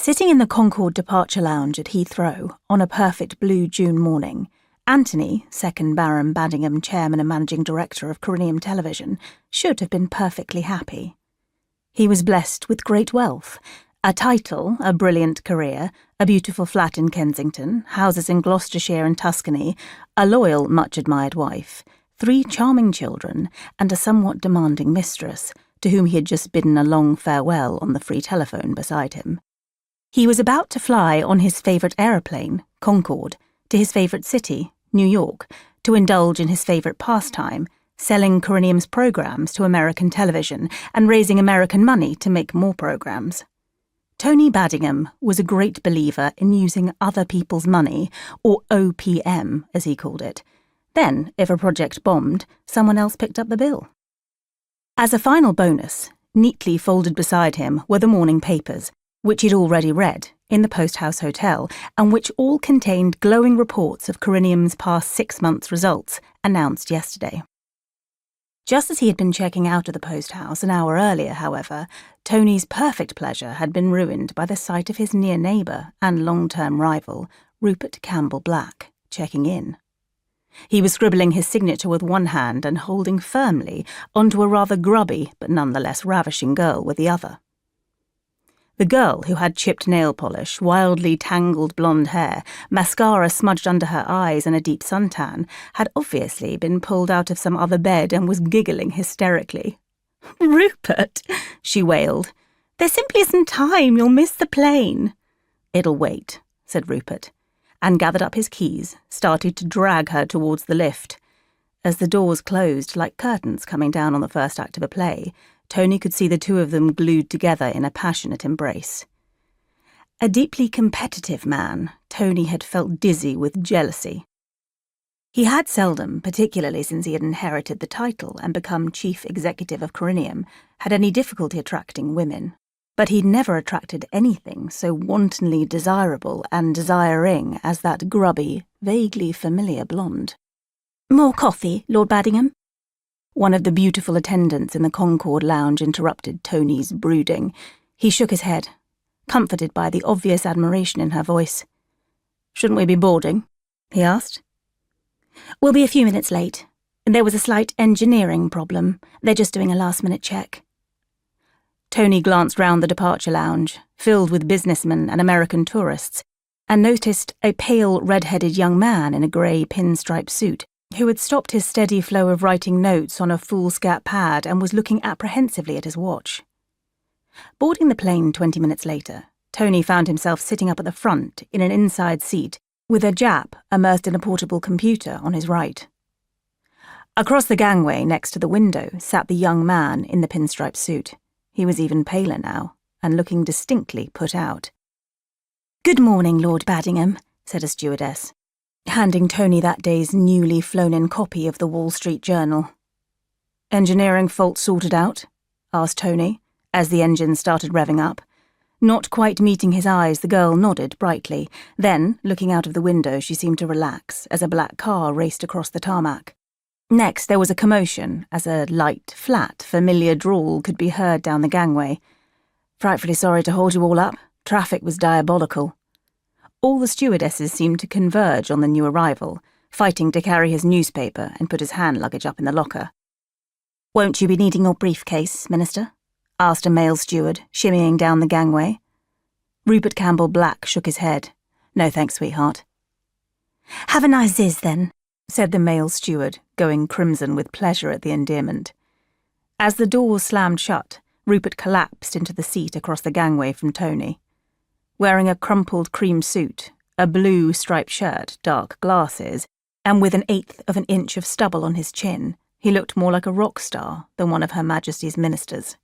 Sitting in the Concord departure lounge at Heathrow on a perfect blue June morning, Anthony, 2nd Baron Baddingham, chairman and managing director of Corinium Television, should have been perfectly happy. He was blessed with great wealth, a title, a brilliant career, a beautiful flat in Kensington, houses in Gloucestershire and Tuscany, a loyal, much-admired wife, 3 charming children, and a somewhat demanding mistress, to whom he had just bidden a long farewell on the free telephone beside him. He was about to fly on his favourite aeroplane, Concorde, to his favourite city, New York, to indulge in his favourite pastime, selling Corinium's programmes to American television and raising American money to make more programmes. Tony Baddingham was a great believer in using other people's money, or OPM, as he called it. Then, if a project bombed, someone else picked up the bill. As a final bonus, neatly folded beside him were the morning papers, which he'd already read, in the Post House Hotel, and which all contained glowing reports of Corinium's past 6 months' results, announced yesterday. Just as he had been checking out of the Post House an hour earlier, however, Tony's perfect pleasure had been ruined by the sight of his near neighbour and long-term rival, Rupert Campbell-Black, checking in. He was scribbling his signature with one hand and holding firmly onto a rather grubby but nonetheless ravishing girl with the other. The girl, who had chipped nail polish, wildly tangled blonde hair, mascara smudged under her eyes and a deep suntan, had obviously been pulled out of some other bed and was giggling hysterically. "Rupert," she wailed, "there simply isn't time, you'll miss the plane." "It'll wait," said Rupert, and gathered up his keys, started to drag her towards the lift. As the doors closed like curtains coming down on the first act of a play, Tony could see the two of them glued together in a passionate embrace. A deeply competitive man, Tony had felt dizzy with jealousy. He had seldom, particularly since he had inherited the title and become chief executive of Corinium, had any difficulty attracting women. But he'd never attracted anything so wantonly desirable and desiring as that grubby, vaguely familiar blonde. "More coffee, Lord Baddingham?" One of the beautiful attendants in the Concord lounge interrupted Tony's brooding. He shook his head, comforted by the obvious admiration in her voice. "Shouldn't we be boarding?" he asked. "We'll be a few minutes late. There was a slight engineering problem. They're just doing a last-minute check." Tony glanced round the departure lounge, filled with businessmen and American tourists, and noticed a pale, red-headed young man in a grey pinstripe suit, who had stopped his steady flow of writing notes on a foolscap pad and was looking apprehensively at his watch. Boarding the plane 20 minutes later, Tony found himself sitting up at the front in an inside seat with a Jap immersed in a portable computer on his right. Across the gangway next to the window sat the young man in the pinstripe suit. He was even paler now, and looking distinctly put out. "Good morning, Lord Baddingham," said a stewardess, handing Tony that day's newly flown-in copy of the Wall Street Journal. "Engineering fault sorted out?" asked Tony, as the engine started revving up. Not quite meeting his eyes, the girl nodded brightly. Then, looking out of the window, she seemed to relax as a black car raced across the tarmac. Next, there was a commotion as a light, flat, familiar drawl could be heard down the gangway. "Frightfully sorry to hold you all up. Traffic was diabolical." All the stewardesses seemed to converge on the new arrival, fighting to carry his newspaper and put his hand luggage up in the locker. "Won't you be needing your briefcase, Minister?" asked a male steward, shimmying down the gangway. Rupert Campbell-Black shook his head. "No thanks, sweetheart." "Have a nice ziz, then," said the male steward, going crimson with pleasure at the endearment. As the doors slammed shut, Rupert collapsed into the seat across the gangway from Tony. Wearing a crumpled cream suit, a blue striped shirt, dark glasses, and with 1/8 of an inch of stubble on his chin, he looked more like a rock star than one of Her Majesty's ministers.